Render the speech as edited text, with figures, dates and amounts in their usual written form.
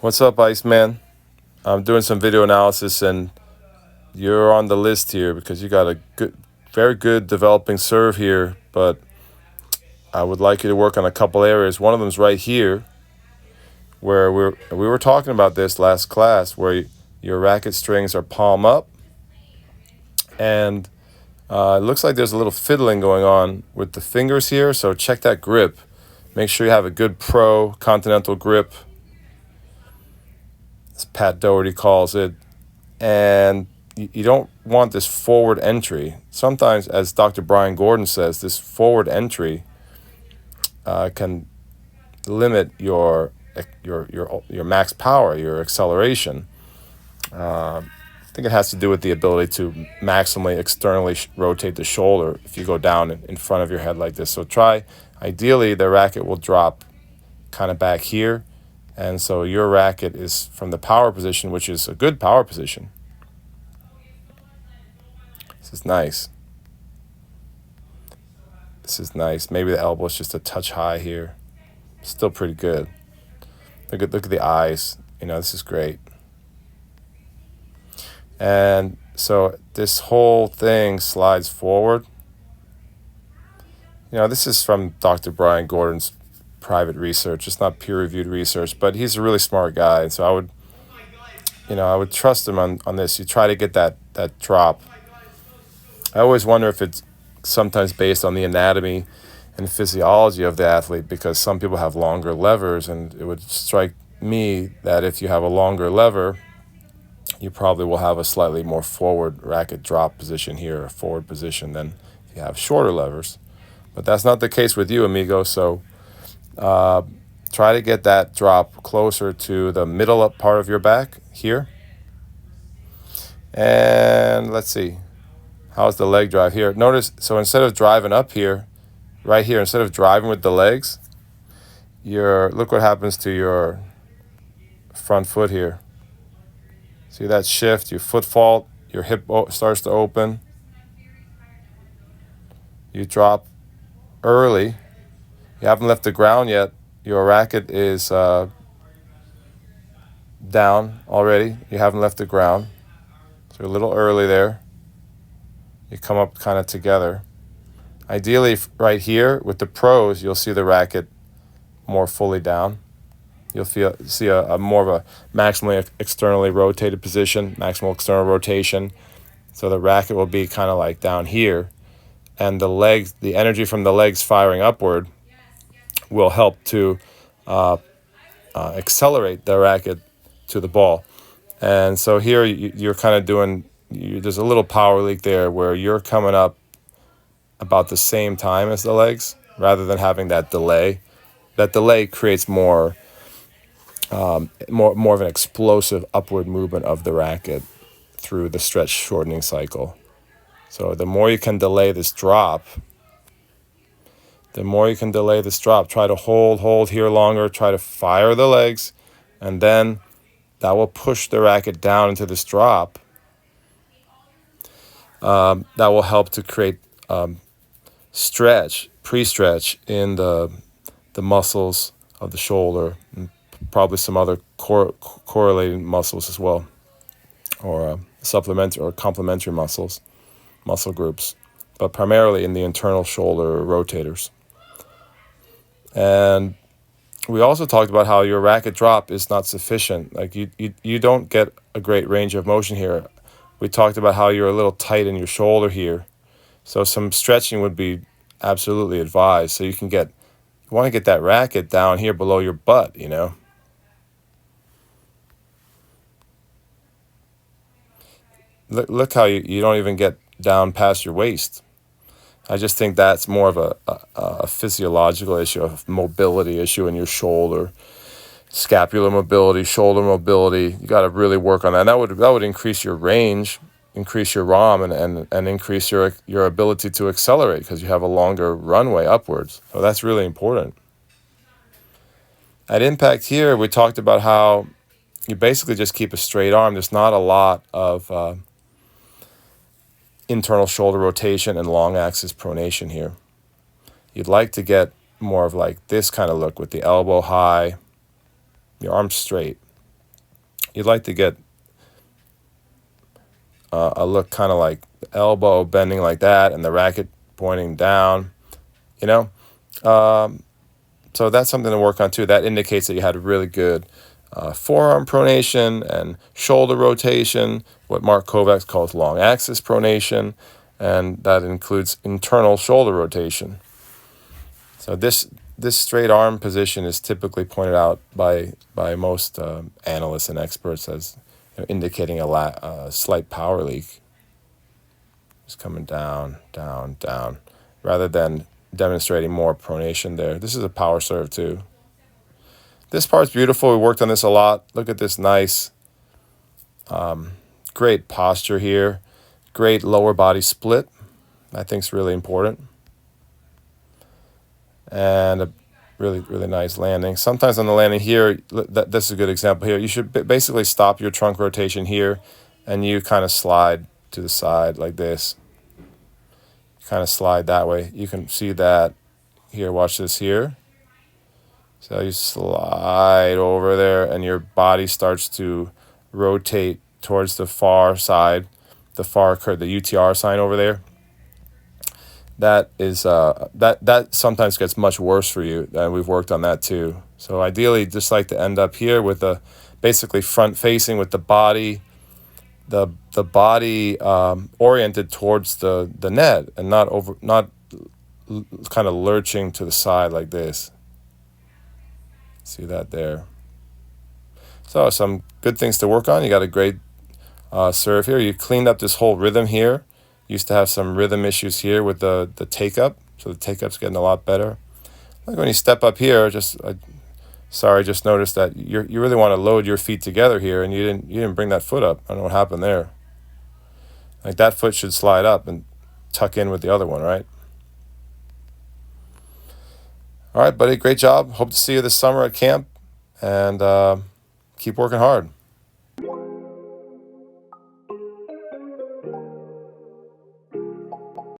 What's up, Iceman? I'm doing some video analysis, and you're on the list here because you got a very good developing serve here, but I would like you to work on a couple areas. One of them is right here, where we were talking about this last class, where your racket strings are palm up, and it looks like there's a little fiddling going on with the fingers here, so check that grip. Make sure you have a good pro continental grip, as Pat Doherty calls it, and you don't want this forward entry. Sometimes, as Dr. Brian Gordon says, this forward entry can limit your max power, your acceleration. I think it has to do with the ability to maximally externally rotate the shoulder if you go down in front of your head like this. So ideally the racket will drop kind of back here, and so your racket is from the power position, which is a good power position. This is nice. This is nice. Maybe the elbow is just a touch high here. Still pretty good. Look at the eyes. This is great. And so this whole thing slides forward. This is from Dr. Brian Gordon's private research. It's not peer-reviewed research, but he's a really smart guy. And so I would trust him on this. You try to get that drop. I always wonder if it's sometimes based on the anatomy and physiology of the athlete, because some people have longer levers, and it would strike me that if you have a longer lever, you probably will have a slightly more forward racket drop position here, a forward position, than if you have shorter levers. But that's not the case with you, amigo. So try to get that drop closer to the middle up part of your back here. And let's see. How's the leg drive here? Notice, so instead of driving up here, right here, instead of driving with the legs, look what happens to your front foot here. See that shift? Your foot fault, your hip starts to open. You drop early. You haven't left the ground yet. Your racket is down already. You haven't left the ground. So you're a little early there. You come up kind of together. Ideally, right here with the pros, you'll see the racket more fully down. You'll see a more of a maximally externally rotated position, maximal external rotation. So the racket will be kind of like down here, and the energy from the legs firing upward will help to accelerate the racket to the ball. And so here you're kind of doing. There's a little power leak there where you're coming up about the same time as the legs, rather than having that delay. That delay creates more of an explosive upward movement of the racket through the stretch shortening cycle. So the more you can delay this drop, try to hold here longer, try to fire the legs, and then that will push the racket down into this drop. That will help to create pre-stretch in the muscles of the shoulder, and probably some other correlating muscles as well, or supplementary or complementary muscle groups, but primarily in the internal shoulder rotators. And we also talked about how your racket drop is not sufficient. Like you don't get a great range of motion here. We talked about how you're a little tight in your shoulder here. So some stretching would be absolutely advised. So you want to get that racket down here below your butt, Look how you don't even get down past your waist. I just think that's more of a physiological issue, a mobility issue in your shoulder, scapular mobility, shoulder mobility. You got to really work on that. And that would increase your range, increase your ROM, and increase your ability to accelerate, because you have a longer runway upwards. So that's really important. At impact here, we talked about how you basically just keep a straight arm. There's not a lot of internal shoulder rotation and long axis pronation here. You'd like to get more of like this kind of look with the elbow high, your arms straight. You'd like to get a look kind of like the elbow bending like that and the racket pointing down, you know? So that's something to work on too. That indicates that you had really good forearm pronation and shoulder rotation, what Mark Kovacs calls long axis pronation, and that includes internal shoulder rotation. So this straight arm position is typically pointed out by most analysts and experts as indicating a slight power leak. Just coming down, down, down, rather than demonstrating more pronation there. This is a power serve too. This part's beautiful. We worked on this a lot. Look at this nice, great posture here. Great lower body split. I think is really important. And a really, really nice landing. Sometimes on the landing here, this is a good example here. You should basically stop your trunk rotation here, and you kind of slide to the side like this. Kind of slide that way. You can see that here. Watch this here. So you slide over there, and your body starts to rotate towards the far side, the far curve, the UTR sign over there. That is that sometimes gets much worse for you, and we've worked on that too. So ideally, just like to end up here with a basically front facing with the body, the body oriented towards the net and not kind of lurching to the side like this. See that there. So some good things to work on. You got a great serve here. You cleaned up this whole rhythm here. Used to have some rhythm issues here with the take-up, so the take-up's getting a lot better. Like when you step up here, just noticed that you really want to load your feet together here, and you didn't bring that foot up. I don't know what happened there. Like that foot should slide up and tuck in with the other one, right? All right, buddy, great job. Hope to see you this summer at camp, and keep working hard.